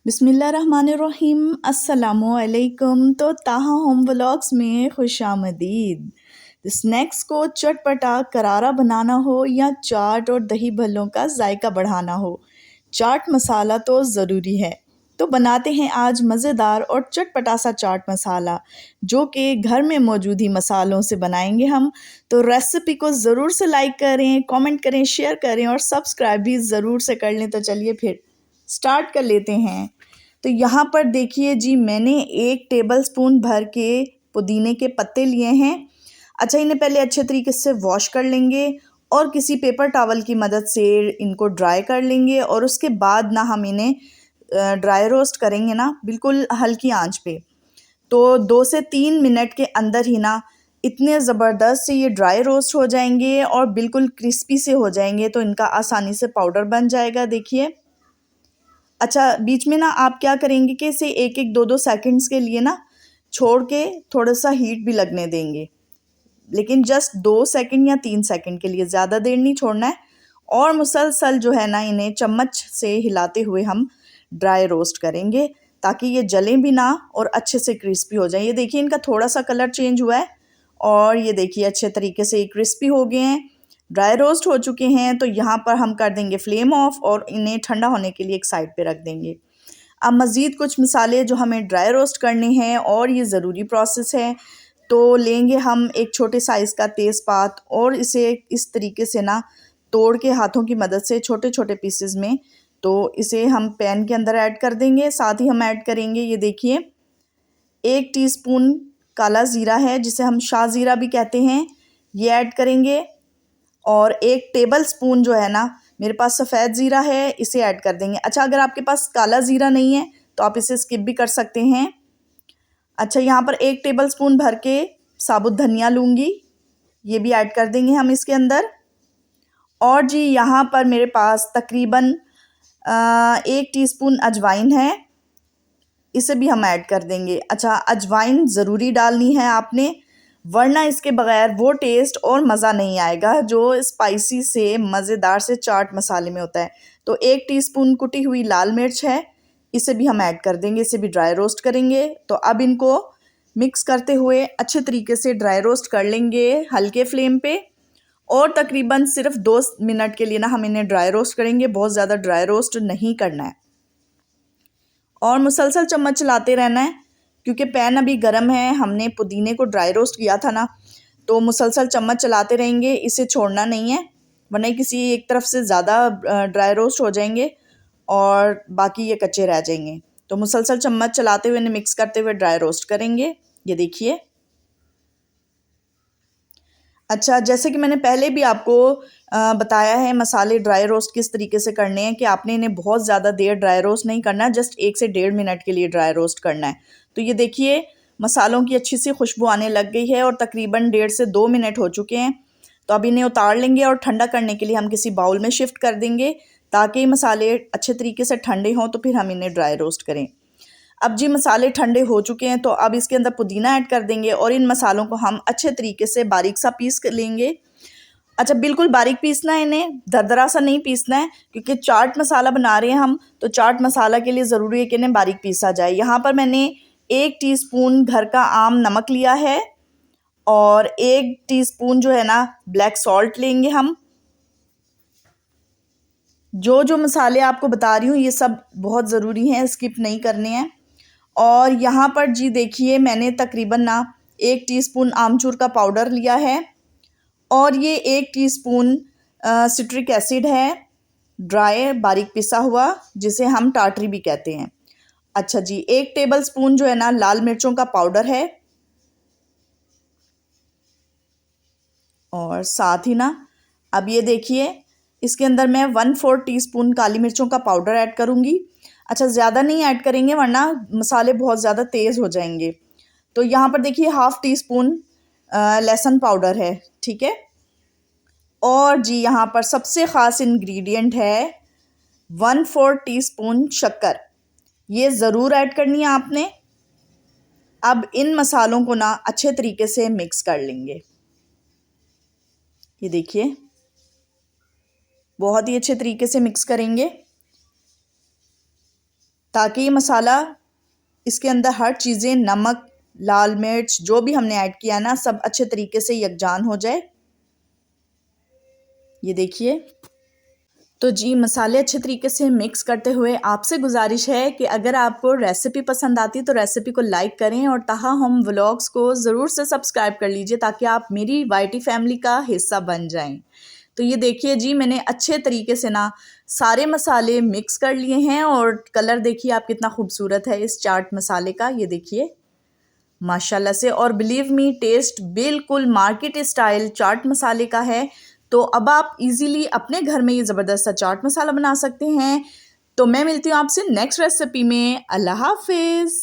बिस्मिल्लाहिर्रहमानिर्रहीम अस्सलामुअलैकुम। तो ताहा होम व्लॉग्स में खुशामदीद। स्नैक्स को चटपटा करारा बनाना हो या चाट और दही भल्लों का जायका बढ़ाना हो, चाट मसाला तो ज़रूरी है। तो बनाते हैं आज मज़ेदार और चटपटा सा चाट मसाला, जो कि घर में मौजूद ही मसालों से बनाएंगे हम। तो रेसिपी को ज़रूर से लाइक करें, कमेंट करें, शेयर करें और सब्सक्राइब भी ज़रूर से कर लें। तो चलिए फिर स्टार्ट कर लेते हैं। तो यहाँ पर देखिए जी, मैंने 1 टेबलस्पून भर के पुदीने के पत्ते लिए हैं। अच्छा, इन्हें पहले अच्छे तरीके से वॉश कर लेंगे और किसी पेपर टॉवल की मदद से इनको ड्राई कर लेंगे और उसके बाद ना हम इन्हें ड्राई रोस्ट करेंगे ना, बिल्कुल हल्की आंच पे। तो 2 से 3 मिनट के अंदर ही ना इतने ज़बरदस्त से ये ड्राई रोस्ट हो जाएंगे और बिल्कुल क्रिस्पी से हो जाएंगे, तो इनका आसानी से पाउडर बन जाएगा। देखिए, अच्छा, बीच में ना आप क्या करेंगे कि इसे 1-1, 2-2 सेकंड्स के लिए ना छोड़ के थोड़ा सा हीट भी लगने देंगे, लेकिन जस्ट 2 सेकंड या 3 सेकंड के लिए, ज़्यादा देर नहीं छोड़ना है। और मुसलसल जो है ना, इन्हें चम्मच से हिलाते हुए हम ड्राई रोस्ट करेंगे ताकि ये जलें भी ना और अच्छे से क्रिस्पी हो जाए। ये देखिए, इनका थोड़ा सा कलर चेंज हुआ है और ये देखिए अच्छे तरीके से ये क्रिस्पी हो गए हैं, ड्राई रोस्ट हो चुके हैं। तो यहाँ पर हम कर देंगे फ्लेम ऑफ और इन्हें ठंडा होने के लिए एक साइड पे रख देंगे। अब मज़ीद कुछ मसाले जो हमें ड्राई रोस्ट करने हैं और ये ज़रूरी प्रोसेस है। तो लेंगे हम एक छोटे साइज़ का तेज़पात और इसे इस तरीके से ना तोड़ के हाथों की मदद से छोटे छोटे पीसेस में, तो इसे हम पैन के अंदर ऐड कर देंगे। साथ ही हम ऐड करेंगे, ये देखिए, 1 टीस्पून काला ज़ीरा है, जिसे हम शाह ज़ीरा भी कहते हैं, ये ऐड करेंगे। और 1 टेबलस्पून जो है ना, मेरे पास सफ़ेद ज़ीरा है, इसे ऐड कर देंगे। अच्छा, अगर आपके पास काला ज़ीरा नहीं है तो आप इसे स्किप भी कर सकते हैं। अच्छा, यहाँ पर 1 टेबलस्पून भर के साबुत धनिया लूँगी, ये भी ऐड कर देंगे हम इसके अंदर। और जी, यहाँ पर मेरे पास तकरीबन 1 टीस्पून अजवाइन है, इसे भी हम ऐड कर देंगे। अच्छा, अजवाइन ज़रूरी डालनी है आपने, वरना इसके बगैर वो टेस्ट और मज़ा नहीं आएगा जो स्पाइसी से मज़ेदार से चाट मसाले में होता है। तो 1 टीस्पून कुटी हुई लाल मिर्च है, इसे भी हम ऐड कर देंगे, इसे भी ड्राई रोस्ट करेंगे। तो अब इनको मिक्स करते हुए अच्छे तरीके से ड्राई रोस्ट कर लेंगे हल्के फ्लेम पे, और तकरीबन सिर्फ 2 मिनट के लिए ना हम इन्हें ड्राई रोस्ट करेंगे, बहुत ज़्यादा ड्राई रोस्ट नहीं करना है। और मुसलसल चम्मच चलाते रहना है, क्योंकि पैन अभी गर्म है, हमने पुदीने को ड्राई रोस्ट किया था ना, तो मुसलसल चम्मच चलाते रहेंगे, इसे छोड़ना नहीं है, वरना किसी एक तरफ से ज़्यादा ड्राई रोस्ट हो जाएंगे और बाकी ये कच्चे रह जाएंगे। तो मुसलसल चम्मच चलाते हुए इन्हें मिक्स करते हुए ड्राई रोस्ट करेंगे। ये देखिए। अच्छा, जैसे कि मैंने पहले भी आपको बताया है, मसाले ड्राई रोस्ट किस तरीके से करने हैं, कि आपने इन्हें बहुत ज़्यादा देर ड्राई रोस्ट नहीं करना है, जस्ट 1 से 1.5 मिनट के लिए ड्राई रोस्ट करना है। तो ये देखिए, मसालों की अच्छी सी खुशबू आने लग गई है और तकरीबन 1.5 से 2 मिनट हो चुके हैं। तो अब इन्हें उतार लेंगे और ठंडा करने के लिए हम किसी बाउल में शिफ्ट कर देंगे, ताकि मसाले अच्छे तरीके से ठंडे हों, तो फिर हम इन्हें ड्राई रोस्ट करें। अब जी, मसाले ठंडे हो चुके हैं, तो अब इसके अंदर पुदीना ऐड कर देंगे और इन मसालों को हम अच्छे तरीके से बारीक सा पीस कर लेंगे। अच्छा, बिल्कुल बारीक पीसना है इन्हें, दरदरा सा नहीं पीसना है, क्योंकि चाट मसाला बना रहे हैं हम, तो चाट मसाला के लिए ज़रूरी है कि इन्हें बारीक पीसा जाए। यहाँ पर मैंने 1 टीस्पून घर का आम नमक लिया है और 1 टीस्पून जो है ना ब्लैक सॉल्ट लेंगे हम। जो जो मसाले आपको बता रही हूँ, ये सब बहुत ज़रूरी हैं, स्किप नहीं करने हैं। और यहाँ पर जी देखिए, मैंने तकरीबन ना 1 टीस्पून आमचूर का पाउडर लिया है और ये 1 टीस्पून सिट्रिक एसिड है, ड्राई बारीक पिसा हुआ, जिसे हम टाटरी भी कहते हैं। अच्छा जी, 1 टेबलस्पून जो है ना लाल मिर्चों का पाउडर है, और साथ ही ना अब ये देखिए, इसके अंदर मैं 1/4 टीस्पून काली मिर्चों का पाउडर ऐड करूँगी। अच्छा, ज़्यादा नहीं ऐड करेंगे, वरना मसाले बहुत ज़्यादा तेज़ हो जाएंगे। तो यहाँ पर देखिए, 1/2 टीस्पून लहसुन पाउडर है, ठीक है। और जी, यहाँ पर सबसे ख़ास इंग्रेडिएंट है 1/4 टीस्पून शक्कर, ये ज़रूर ऐड करनी है आपने। अब इन मसालों को ना अच्छे तरीके से मिक्स कर लेंगे। ये देखिए, बहुत ही अच्छे तरीके से मिक्स करेंगे। ताकि ये मसाला इसके अंदर हर चीज़ें, नमक, लाल मिर्च जो भी हमने ऐड किया ना, सब अच्छे तरीके से यकजान हो जाए। ये देखिए। तो जी मसाले अच्छे तरीके से मिक्स करते हुए आपसे गुजारिश है कि अगर आपको रेसिपी पसंद आती तो रेसिपी को लाइक करें और ताहा होम व्लॉग्स को ज़रूर से सब्सक्राइब कर लीजिए ताकि आप मेरी वाईटी फैमिली का हिस्सा बन जाएं। तो ये देखिए जी, मैंने अच्छे तरीके से ना सारे मसाले मिक्स कर लिए हैं और कलर देखिए आप कितना खूबसूरत है इस चाट मसाले का। ये देखिए माशाल्लाह से, और बिलीव मी टेस्ट बिल्कुल मार्केट स्टाइल चाट मसाले का है। तो अब आप इजीली अपने घर में ये ज़बरदस्त सा चाट मसाला बना सकते हैं। तो मैं मिलती हूँ आपसे नेक्स्ट रेसिपी में। अल्लाह हाफिज़।